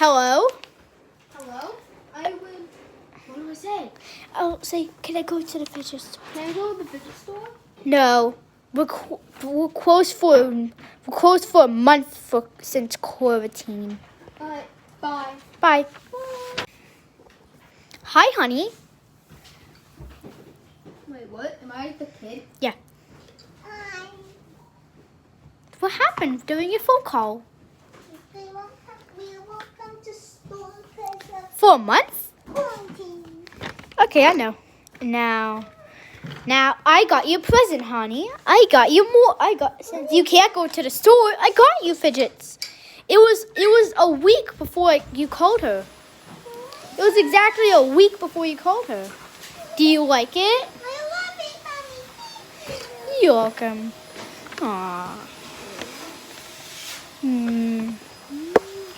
Hello? Hello? I would. What do I say? I'll say, can I go to the fidget store? Can I go to the fidget store? No. We're closed for a month since quarantine. Alright, bye. Bye. Hi, honey. Wait, what? Am I the kid? Yeah. Hi. What happened during your phone call? We won't come to school because of For a month? quarantine. Okay, I know. Now I got you a present, honey. I got you more. Since you can't go to the store, I got you fidgets. It was a week before you called her. It was exactly a week before you called her. Do you like it? I love it, Mommy. You're welcome. Aww.